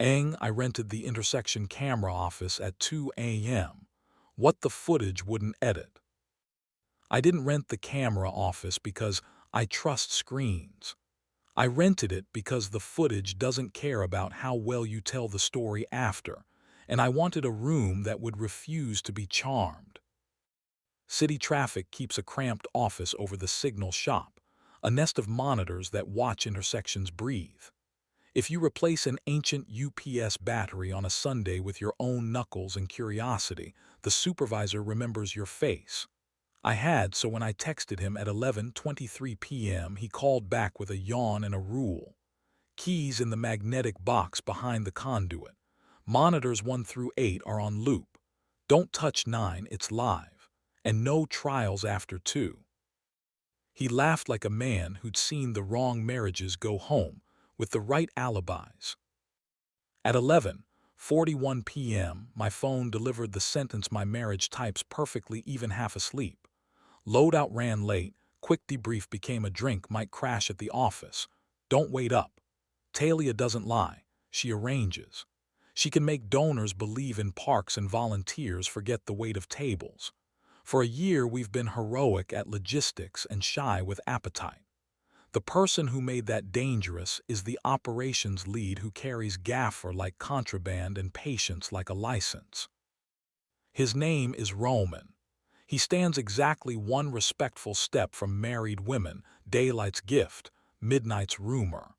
I rented the intersection camera office at 2 a.m. What the footage wouldn't edit. I didn't rent the camera office because I trust screens. I rented it because the footage doesn't care about how well you tell the story after, and I wanted a room that would refuse to be charmed. City traffic keeps a cramped office over the signal shop, a nest of monitors that watch intersections breathe. If you replace an ancient UPS battery on a Sunday with your own knuckles and curiosity, the supervisor remembers your face. So when I texted him at 11:23 p.m., he called back with a yawn and a rule. Keys in the magnetic box behind the conduit. Monitors 1 through 8 are on loop. Don't touch 9, it's live. And no trials after 2. He laughed like a man who'd seen the wrong marriages go home with the right alibis. At 11:41 p.m., my phone delivered the sentence my marriage types perfectly even half asleep. Loadout ran late, quick debrief became a drink might crash at the office. Don't wait up. Talia doesn't lie, she arranges. She can make donors believe in parks and volunteers forget the weight of tables. For a year we've been heroic at logistics and shy with appetite. The person who made that dangerous is the operations lead who carries gaffer like contraband and patience like a license. His name is Roman. He stands exactly one respectful step from married women, daylight's gift, midnight's rumor.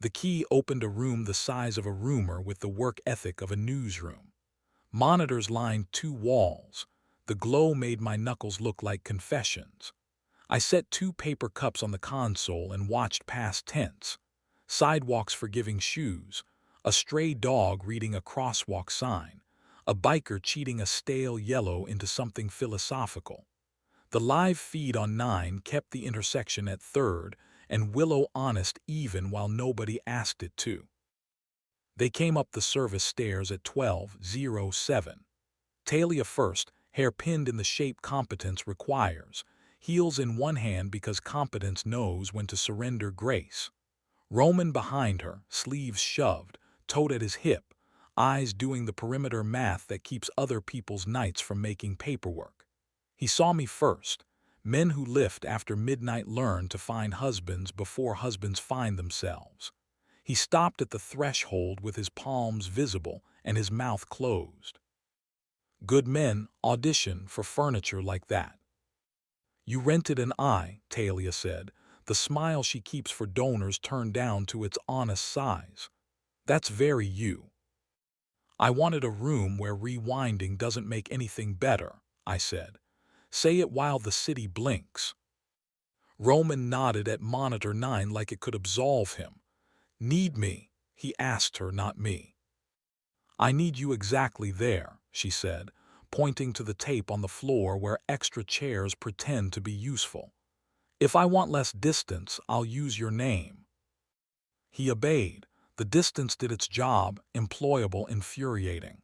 The key opened a room the size of a roomer with the work ethic of a newsroom. Monitors lined 2 walls. The glow made my knuckles look like confessions. I set 2 paper cups on the console and watched past tents. Sidewalks forgiving shoes, a stray dog reading a crosswalk sign, a biker cheating a stale yellow into something philosophical. The live feed on 9 kept the intersection at 3rd and Willow honest even while nobody asked it to. They came up the service stairs at 12:07. Talia first, hair pinned in the shape competence requires, heels in one hand because competence knows when to surrender grace. Roman behind her, sleeves shoved, toed at his hip, eyes doing the perimeter math that keeps other people's nights from making paperwork. He saw me first. Men who lift after midnight learn to find husbands before husbands find themselves. He stopped at the threshold with his palms visible and his mouth closed. Good men audition for furniture like that. You rented an eye, Talia said, the smile she keeps for donors turned down to its honest size. That's very you. I wanted a room where rewinding doesn't make anything better, I said. Say it while the city blinks. Roman nodded at monitor 9 like it could absolve him. Need me? He asked her, not me. I need you exactly there, she said, pointing to the tape on the floor where extra chairs pretend to be useful. If I want less distance, I'll use your name. He obeyed. The distance did its job, employable, infuriating.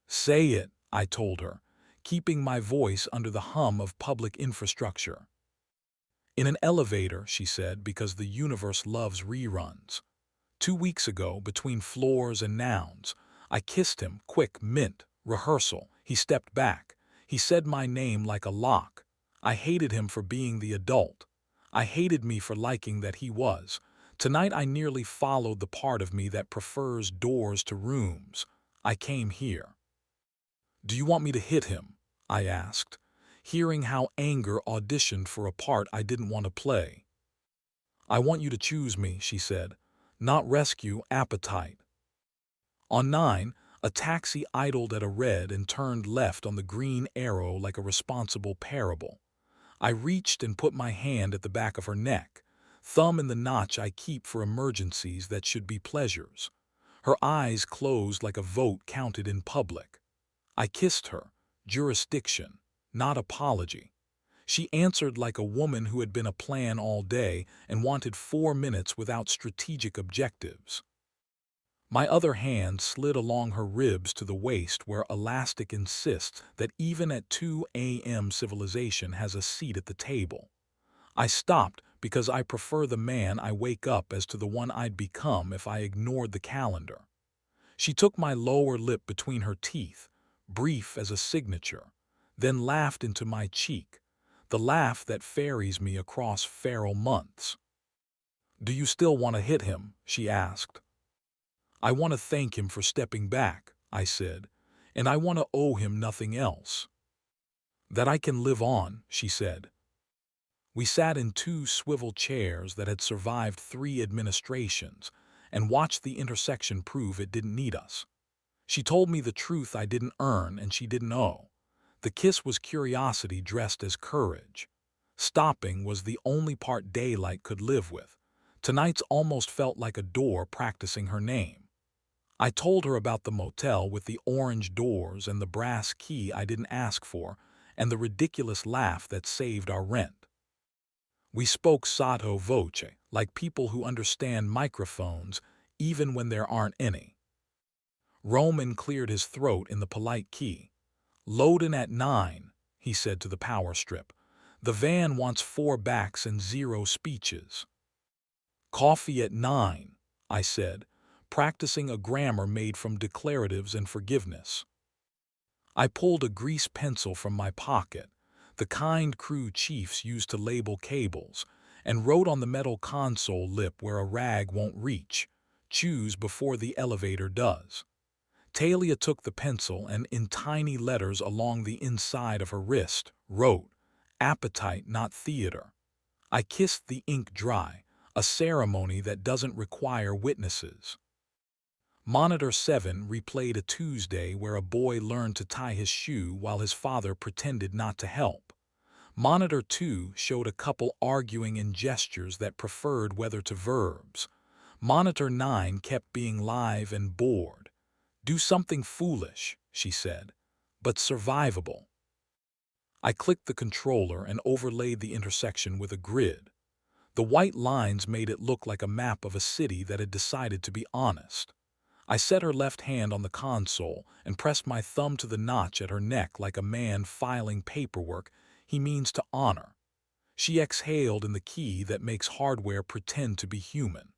Say it, I told her, keeping my voice under the hum of public infrastructure. In an elevator, she said, because the universe loves reruns. 2 weeks ago, between floors and nouns, I kissed him, quick, mint, rehearsal. He stepped back. He said my name like a lock. I hated him for being the adult. I hated me for liking that he was. Tonight I nearly followed the part of me that prefers doors to rooms. I came here. Do you want me to hit him? I asked, hearing how anger auditioned for a part I didn't want to play. I want you to choose me, she said, not rescue appetite. On 9, a taxi idled at a red and turned left on the green arrow like a responsible parable. I reached and put my hand at the back of her neck, thumb in the notch I keep for emergencies that should be pleasures. Her eyes closed like a vote counted in public. I kissed her, jurisdiction, not apology. She answered like a woman who had been a plan all day and wanted 4 minutes without strategic objectives. My other hand slid along her ribs to the waist where elastic insists that even at 2 a.m. civilization has a seat at the table. I stopped, because I prefer the man I wake up as to the one I'd become if I ignored the calendar. She took my lower lip between her teeth, brief as a signature, then laughed into my cheek, the laugh that ferries me across feral months. "Do you still want to hit him?" she asked. "I want to thank him for stepping back," I said, "and I want to owe him nothing else." "That I can live on," she said. We sat in two swivel chairs that had survived 3 administrations and watched the intersection prove it didn't need us. She told me the truth I didn't earn and she didn't owe. The kiss was curiosity dressed as courage. Stopping was the only part daylight could live with. Tonight's almost felt like a door practicing her name. I told her about the motel with the orange doors and the brass key I didn't ask for, and the ridiculous laugh that saved our rent. We spoke sotto voce, like people who understand microphones even when there aren't any. Roman cleared his throat in the polite key. "Loadin' at 9, he said to the power strip. "The van wants 4 backs and 0 speeches." "Coffee at 9, I said, practicing a grammar made from declaratives and forgiveness. I pulled a grease pencil from my pocket, the kind crew chiefs used to label cables, and wrote on the metal console lip where a rag won't reach, "Choose before the elevator does." Talia took the pencil and, in tiny letters along the inside of her wrist, wrote, "Appetite, not theater." I kissed the ink dry, a ceremony that doesn't require witnesses. Monitor 7 replayed a Tuesday where a boy learned to tie his shoe while his father pretended not to help. Monitor 2 showed a couple arguing in gestures that preferred weather to verbs. Monitor 9 kept being live and bored. "Do something foolish," she said, "but survivable." I clicked the controller and overlaid the intersection with a grid. The white lines made it look like a map of a city that had decided to be honest. I set her left hand on the console and pressed my thumb to the notch at her neck like a man filing paperwork he means to honor. She exhaled in the key that makes hardware pretend to be human.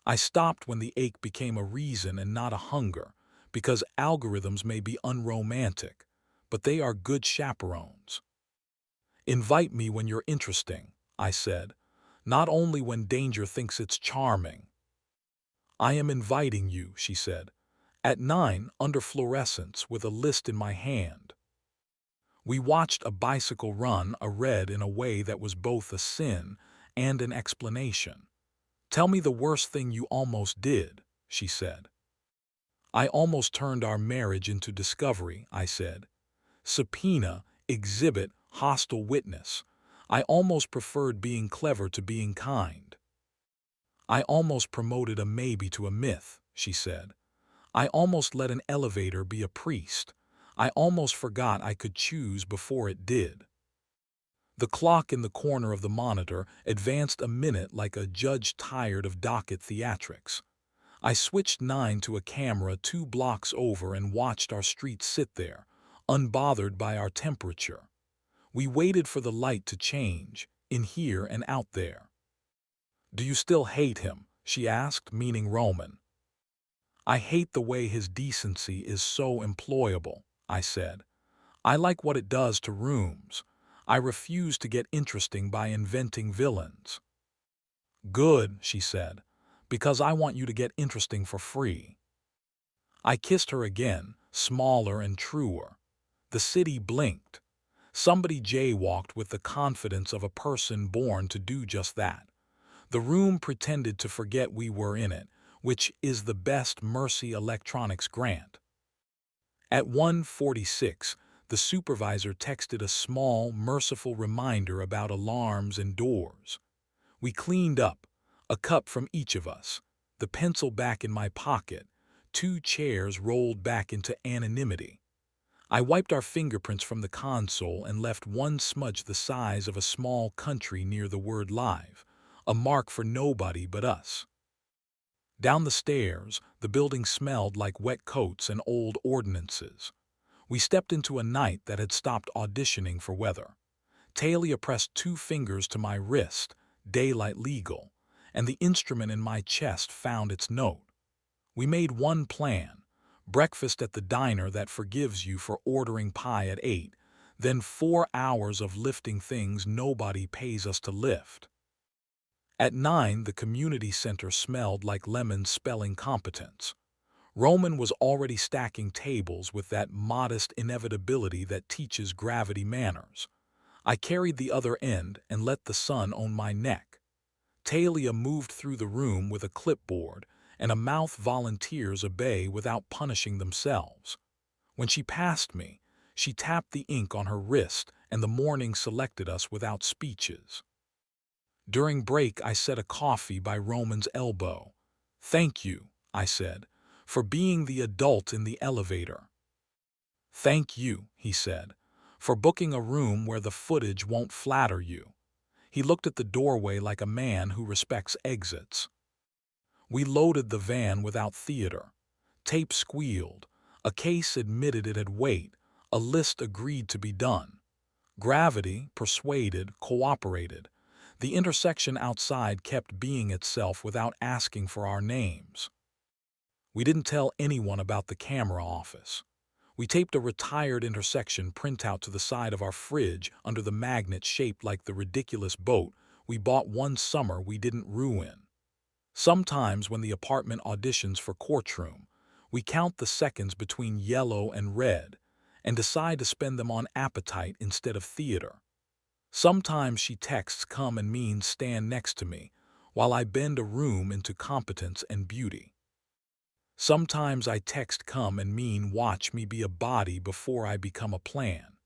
I stopped when the ache became a reason and not a hunger, because algorithms may be unromantic, but they are good chaperones. "Invite me when you're interesting," I said, "not only when danger thinks it's charming." "I am inviting you," she said, "at 9 under fluorescence with a list in my hand." We watched a bicycle run a red in a way that was both a sin and an explanation. "Tell me the worst thing you almost did," she said. "I almost turned our marriage into discovery," I said. "Subpoena, exhibit, hostile witness. I almost preferred being clever to being kind." "I almost promoted a maybe to a myth," she said. "I almost let an elevator be a priest. I almost forgot I could choose before it did." The clock in the corner of the monitor advanced a minute like a judge tired of docket theatrics. I switched 9 to a camera 2 blocks over and watched our street sit there, unbothered by our temperature. We waited for the light to change, in here and out there. "Do you still hate him?" she asked, meaning Roman. "I hate the way his decency is so employable," I said. "I like what it does to rooms. I refuse to get interesting by inventing villains." "Good," she said, "because I want you to get interesting for free." I kissed her again, smaller and truer. The city blinked. Somebody jaywalked with the confidence of a person born to do just that. The room pretended to forget we were in it, which is the best Mercy Electronics grant. At 1:46, the supervisor texted a small, merciful reminder about alarms and doors. We cleaned up, a cup from each of us, the pencil back in my pocket, 2 chairs rolled back into anonymity. I wiped our fingerprints from the console and left one smudge the size of a small country near the word live, a mark for nobody but us. Down the stairs, the building smelled like wet coats and old ordinances. We stepped into a night that had stopped auditioning for weather. Talia pressed 2 fingers to my wrist, daylight legal, and the instrument in my chest found its note. We made one plan: breakfast at the diner that forgives you for ordering pie at 8, then 4 hours of lifting things nobody pays us to lift. At 9, the community center smelled like lemon spelling competence. Roman was already stacking tables with that modest inevitability that teaches gravity manners. I carried the other end and let the sun on my neck. Talia moved through the room with a clipboard, and a mouth volunteers obey without punishing themselves. When she passed me, she tapped the ink on her wrist, and the morning selected us without speeches. During break, I set a coffee by Roman's elbow. "Thank you," I said, "for being the adult in the elevator." "Thank you," he said, "for booking a room where the footage won't flatter you." He looked at the doorway like a man who respects exits. We loaded the van without theater. Tape squealed. A case admitted it had weight. A list agreed to be done. Gravity, persuaded, cooperated. The intersection outside kept being itself without asking for our names. We didn't tell anyone about the camera office. We taped a retired intersection printout to the side of our fridge under the magnet shaped like the ridiculous boat we bought one summer we didn't ruin. Sometimes when the apartment auditions for courtroom, we count the seconds between yellow and red and decide to spend them on appetite instead of theater. Sometimes she texts come and means stand next to me while I bend a room into competence and beauty. Sometimes I text come and mean watch me be a body before I become a plan.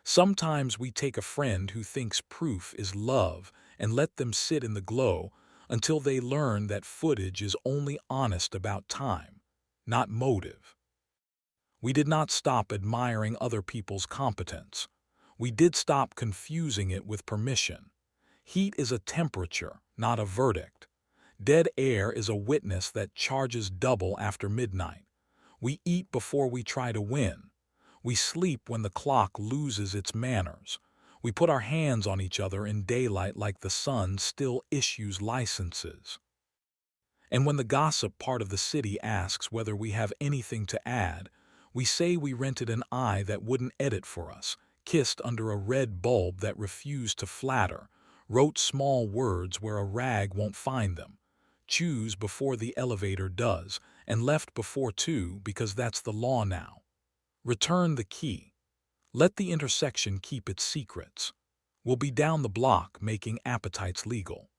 Sometimes we take a friend who thinks proof is love and let them sit in the glow until they learn that footage is only honest about time, not motive. We did not stop admiring other people's competence. We did stop confusing it with permission. Heat is a temperature, not a verdict. Dead air is a witness that charges double after midnight. We eat before we try to win. We sleep when the clock loses its manners. We put our hands on each other in daylight like the sun still issues licenses. And when the gossip part of the city asks whether we have anything to add, we say we rented an eye that wouldn't edit for us, kissed under a red bulb that refused to flatter, wrote small words where a rag won't find them, choose before the elevator does, and left before 2 because that's the law now. Return the key. Let the intersection keep its secrets. We'll be down the block making appetites legal.